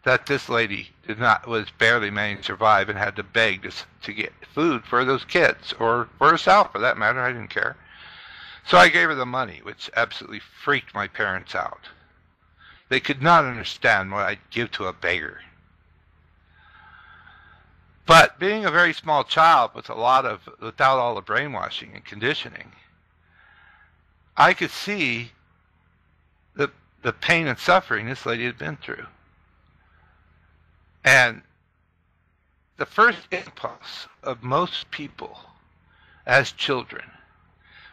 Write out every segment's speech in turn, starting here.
that this lady was barely managing to survive and had to beg to get food for those kids, or for herself for that matter. I didn't care. So I gave her the money, which absolutely freaked my parents out. They could not understand what I'd give to a beggar. But being a very small child without all the brainwashing and conditioning, I could see the pain and suffering this lady had been through. And the first impulse of most people as children,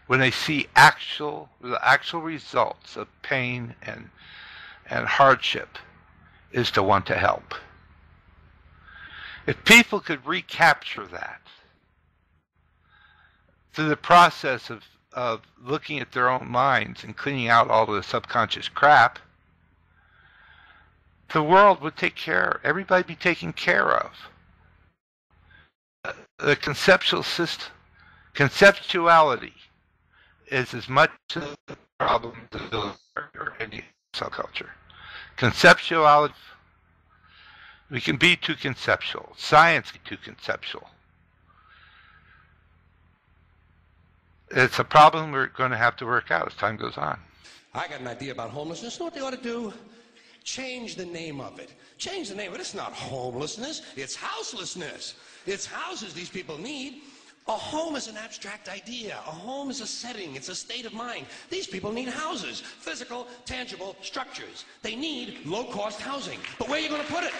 when they see the actual results of pain and hardship, is to want to help. If people could recapture that through the process of looking at their own minds and cleaning out all of the subconscious crap, the world would everybody be taken care of. The conceptuality is as much a problem as or any subculture. Conceptuality, we can be too conceptual. Science can be too conceptual. It's a problem we're going to have to work out as time goes on. I got an idea about homelessness. You know what they ought to do? Change the name of it. Change the name of it. It's not homelessness. It's houselessness. It's houses these people need. A home is an abstract idea. A home is a setting. It's a state of mind. These people need houses. Physical, tangible structures. They need low-cost housing. But where are you going to put it?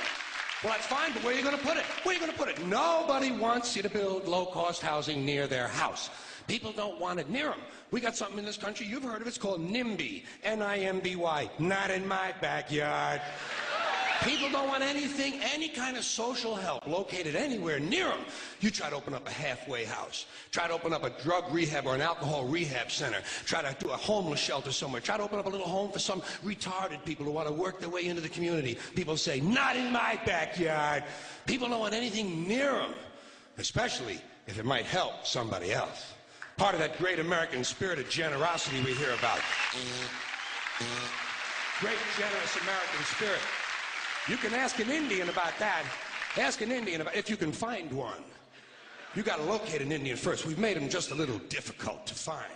Well, that's fine, but where are you going to put it? Where are you going to put it? Nobody wants you to build low-cost housing near their house. People don't want it near them. We got something in this country, you've heard of it, it's called NIMBY. N-I-M-B-Y. Not in my backyard. People don't want anything, any kind of social help located anywhere near them. You try to open up a halfway house. Try to open up a drug rehab or an alcohol rehab center. Try to do a homeless shelter somewhere. Try to open up a little home for some retarded people who want to work their way into the community. People say, not in my backyard. People don't want anything near them, especially if it might help somebody else. Part of that great American spirit of generosity we hear about. Great, generous American spirit. You can ask an Indian about that. Ask an Indian about if you can find one. You got to locate an Indian first. We've made them just a little difficult to find.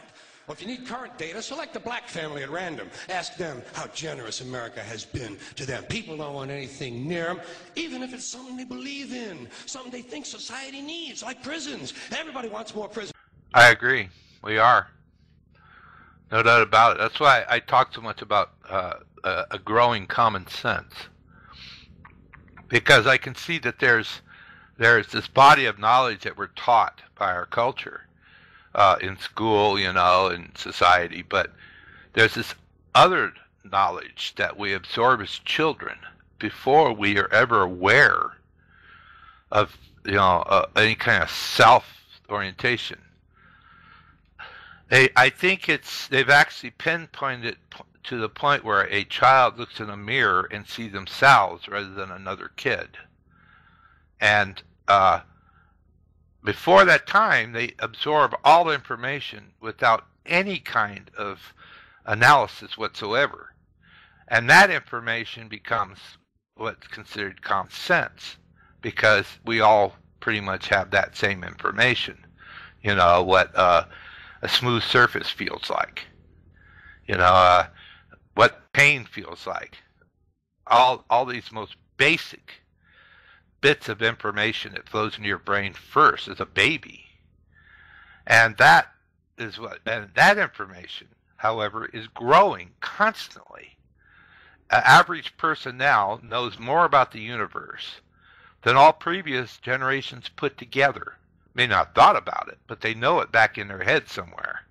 Well, if you need current data, select a black family at random. Ask them how generous America has been to them. People don't want anything near them, even if it's something they believe in, something they think society needs, like prisons. Everybody wants more prisons. I agree. We are. No doubt about it. That's why I talk so much about a growing common sense. Because I can see that there's this body of knowledge that we're taught by our culture in school, in society, but there's this other knowledge that we absorb as children before we are ever aware of any kind of self-orientation. I think they've actually pinpointed it to the point where a child looks in a mirror and sees themselves rather than another kid. And before that time, they absorb all information without any kind of analysis whatsoever. And that information becomes what's considered common sense, because we all pretty much have that same information. What a smooth surface feels like. What pain feels like. All these most basic bits of information that flows into your brain first as a baby. And that information, however, is growing constantly. An average person now knows more about the universe than all previous generations put together. May not have thought about it, but they know it back in their head somewhere.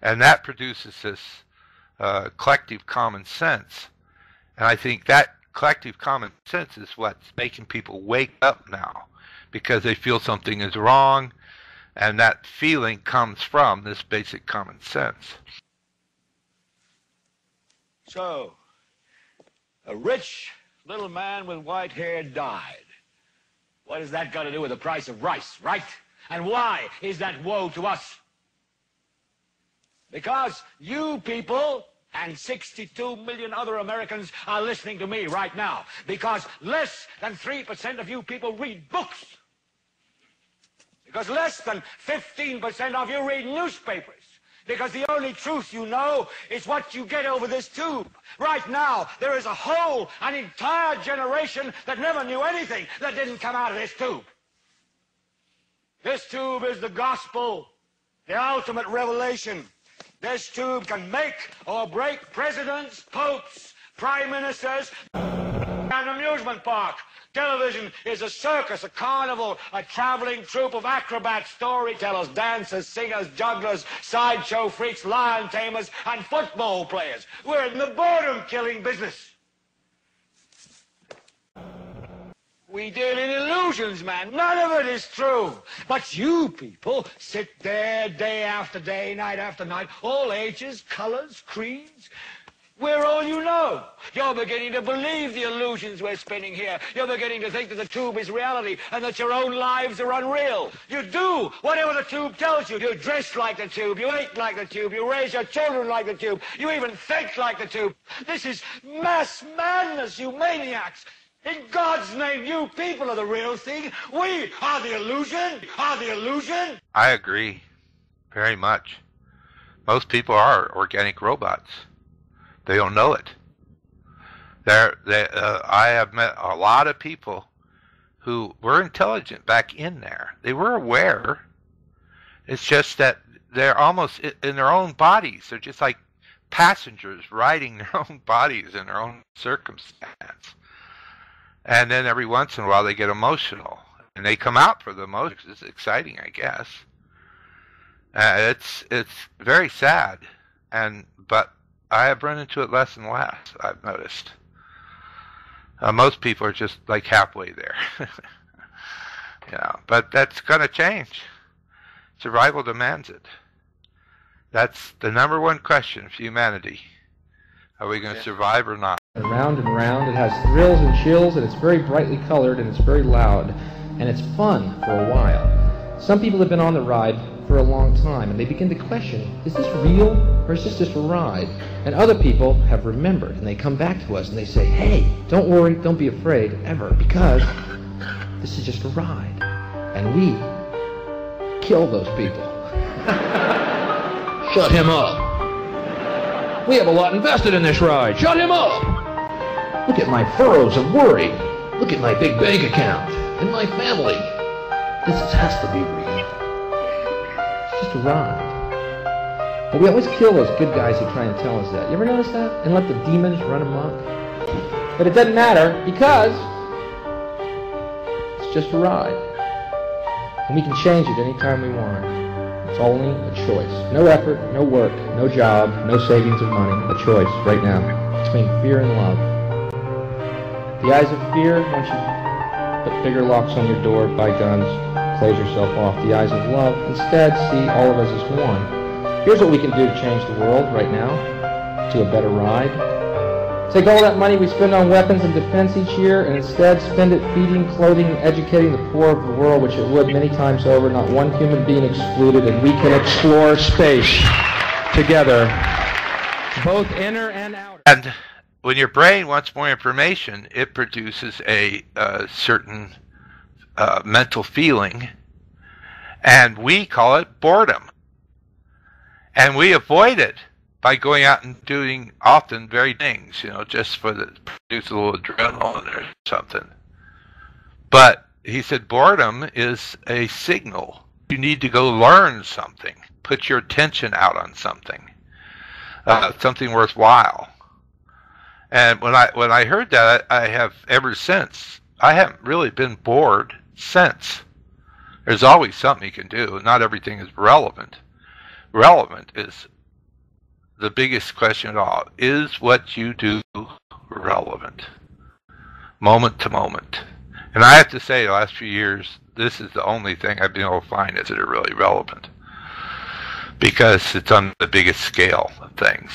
And that produces this collective common sense. And I think that collective common sense is what's making people wake up now, because they feel something is wrong, and that feeling comes from this basic common sense. So, a rich little man with white hair died. What has that got to do with the price of rice, right? And why is that woe to us? Because you people And 62 million other Americans are listening to me right now because less than 3% of you people read books. Because less than 15% of you read newspapers. Because the only truth you know is what you get over this tube. Right now, there is an entire generation that never knew anything that didn't come out of this tube. This tube is the gospel, the ultimate revelation. This tube can make or break presidents, popes, prime ministers, an amusement park. Television is a circus, a carnival, a traveling troupe of acrobats, storytellers, dancers, singers, jugglers, sideshow freaks, lion tamers, and football players. We're in the boredom-killing business. We deal in illusions, man. None of it is true. But you people sit there day after day, night after night, all ages, colors, creeds. We're all you know. You're beginning to believe the illusions we're spinning here. You're beginning to think that the tube is reality and that your own lives are unreal. You do whatever the tube tells you. You dress like the tube. You eat like the tube. You raise your children like the tube. You even think like the tube. This is mass madness, you maniacs. In God's name, you people are the real thing. We are the illusion. I agree very much. Most people are organic robots. They don't know it. I have met a lot of people who were intelligent back in there. They were aware. It's just that they're almost in their own bodies. They're just like passengers riding their own bodies in their own circumstance. And then every once in a while they get emotional. And they come out for the emotions. It's exciting, I guess. It's very sad. But I have run into it less and less, I've noticed. Most people are just like halfway there. But that's going to change. Survival demands it. That's the number one question for humanity. Are we going to survive or not? Round and round, it has thrills and chills, and it's very brightly colored, and it's very loud, and it's fun for a while. Some people have been on the ride for a long time, and they begin to question, is this real, or is this just a ride? And other people have remembered, and they come back to us, and they say, hey, don't worry, don't be afraid, ever, because this is just a ride. And we kill those people. Shut him up. We have a lot invested in this ride. Shut him up. Look at my furrows of worry. Look at my big bank account and my family. This has to be real. It's just a ride. But we always kill those good guys who try and tell us that. You ever notice that? And let the demons run amok? But it doesn't matter because it's just a ride. And we can change it anytime we want. It's only a choice. No effort, no work, no job, no savings of money. A choice right now between fear and love. The eyes of fear, once you put bigger locks on your door, buy guns, close yourself off. The eyes of love, instead, see all of us as one. Here's what we can do to change the world right now to a better ride. Take all that money we spend on weapons and defense each year and instead spend it feeding, clothing, and educating the poor of the world, which it would many times over, not one human being excluded, and we can explore space together, both inner and outer. And when your brain wants more information, it produces a certain mental feeling, and we call it boredom. And we avoid it by going out and doing often very things, just for the produce a little adrenaline or something. But he said boredom is a signal. You need to go learn something. Put your attention out on something, something worthwhile. And when I heard that, I have ever since. I haven't really been bored since. There's always something you can do. Not everything is relevant. Relevant is the biggest question of all. Is what you do relevant? Moment to moment. And I have to say, the last few years, this is the only thing I've been able to find is that are really relevant. Because it's on the biggest scale of things.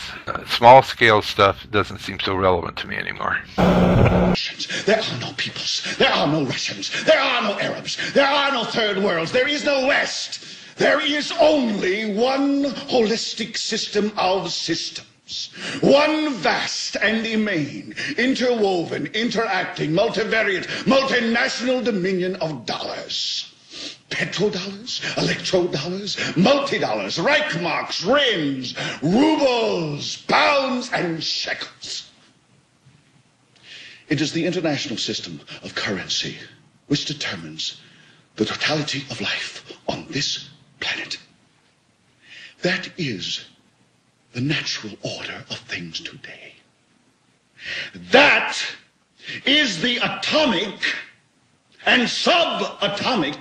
Small scale stuff doesn't seem so relevant to me anymore. There are no peoples. There are no Russians. There are no Arabs. There are no third worlds. There is no West. There is only one holistic system of systems. One vast and immane, interwoven, interacting, multivariate, multinational dominion of dollars. Petrodollars, electrodollars, multi-dollars, Reichmarks, rims, rubles, pounds, and shekels. It is the international system of currency which determines the totality of life on this planet. That is the natural order of things today. That is the atomic and subatomic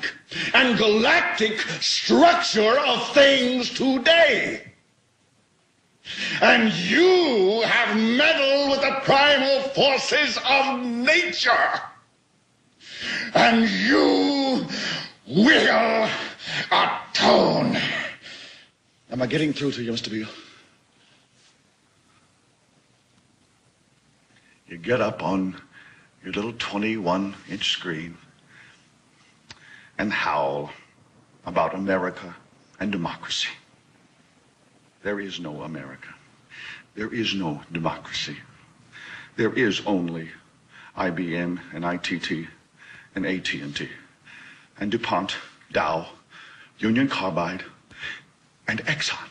and galactic structure of things today. And you have meddled with the primal forces of nature. And you will atone. Am I getting through to you, Mr. Beale? You get up on your little 21-inch screen and howl about America and democracy. There is no America. There is no democracy. There is only IBM and ITT and AT&T and DuPont, Dow, Union Carbide, and Exxon.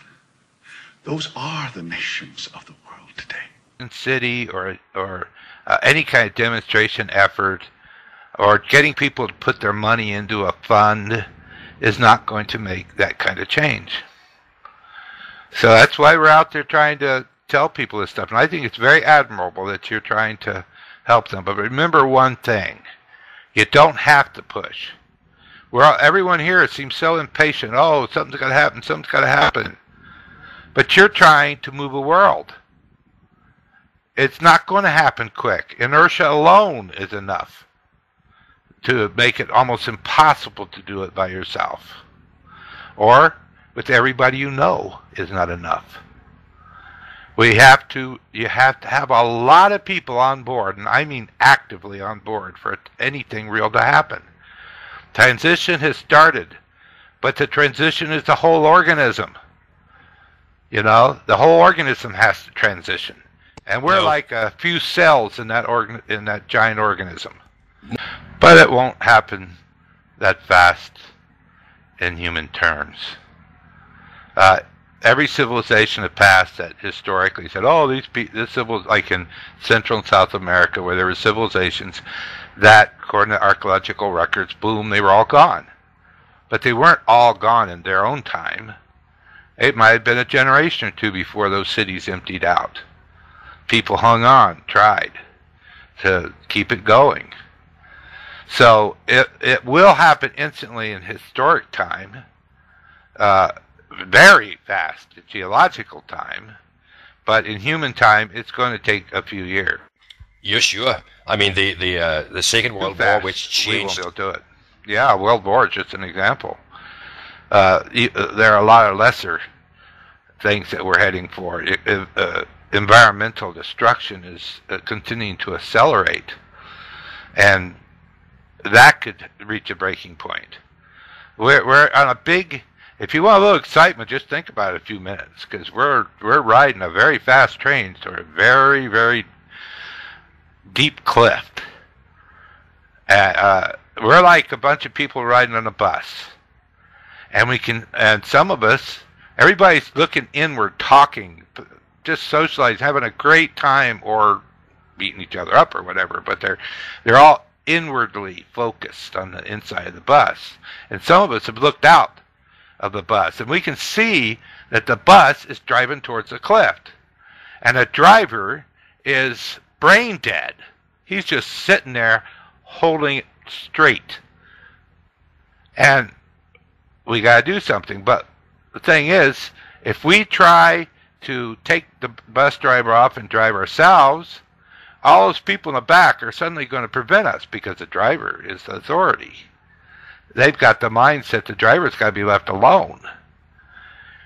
Those are the nations of the world today. City or any kind of demonstration effort or getting people to put their money into a fund is not going to make that kind of change. So that's why we're out there trying to tell people this stuff. And I think it's very admirable that you're trying to help them. But remember one thing. You don't have to push. Everyone here seems so impatient. Oh, something's got to happen. Something's got to happen. But you're trying to move a world. It's not going to happen quick. Inertia alone is enough to make it almost impossible to do it by yourself. Or with everybody you know is not enough. You have to have a lot of people on board, and I mean actively on board, for anything real to happen. Transition has started, but the transition is the whole organism. You know, the whole organism has to transition. And we're like a few cells in that giant organism. But it won't happen that fast in human terms. Every civilization that passed that historically said, oh, this like in Central and South America, where there were civilizations that, according to archaeological records, boom, they were all gone. But they weren't all gone in their own time. It might have been a generation or two before those cities emptied out. People hung on, tried to keep it going. So it will happen instantly in historic time, very fast in geological time, but in human time, it's going to take a few years. You're sure? I mean, the Second World War, which changed. We won't be able to do it. Yeah, World War is just an example. There are a lot of lesser things that we're heading for. Environmental destruction is continuing to accelerate, and that could reach a breaking point. We're on a big. If you want a little excitement, just think about it a few minutes, because we're riding a very fast train through a very, very deep cliff. We're like a bunch of people riding on a bus, and some of us, everybody's looking inward, talking, just socializing, having a great time, or beating each other up or whatever. But they're all inwardly focused on the inside of the bus, and some of us have looked out of the bus, and we can see that the bus is driving towards a cliff, and the driver is brain dead. He's just sitting there holding it straight, and we got to do something. But the thing is, if we try to take the bus driver off and drive ourselves, all those people in the back are suddenly going to prevent us, because the driver is the authority. They've got the mindset the driver's got to be left alone.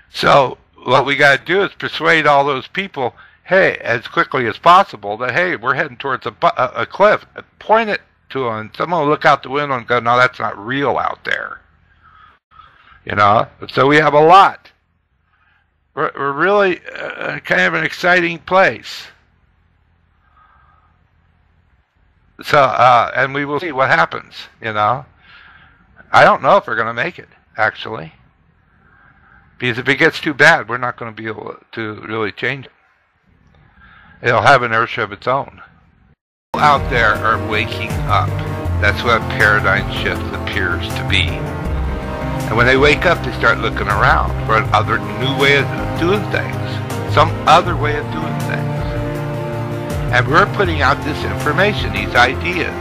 So what we got to do is persuade all those people, hey, as quickly as possible, that, hey, we're heading towards a cliff. Point it to them, and someone will look out the window and go, no, that's not real out there. You know? So we have a lot we're really kind of an exciting place. So, and we will see what happens, you know. I don't know if we're going to make it, actually. Because if it gets too bad, we're not going to be able to really change it. It'll have inertia of its own. People out there are waking up. That's what a paradigm shift appears to be. And when they wake up, they start looking around for another new way of doing things. Some other way of doing things. And we're putting out this information, these ideas.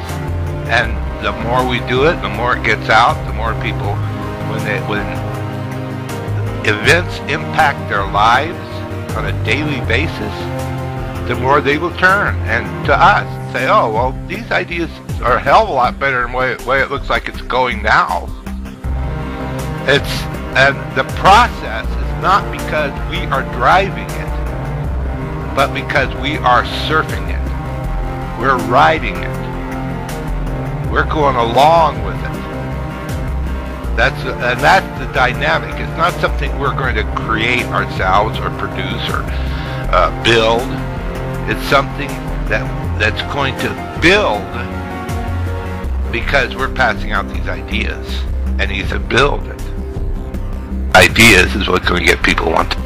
And the more we do it, the more it gets out, the more people, when events impact their lives on a daily basis, the more they will turn and to us and say, oh, well, these ideas are a hell of a lot better than the way it looks like it's going now. And the process is not because we are driving it, but because we are surfing it. We're riding it. We're going along with it. That's the dynamic. It's not something we're going to create ourselves or produce or build. It's something that's going to build because we're passing out these ideas and these build it. Ideas is what's going to get people want to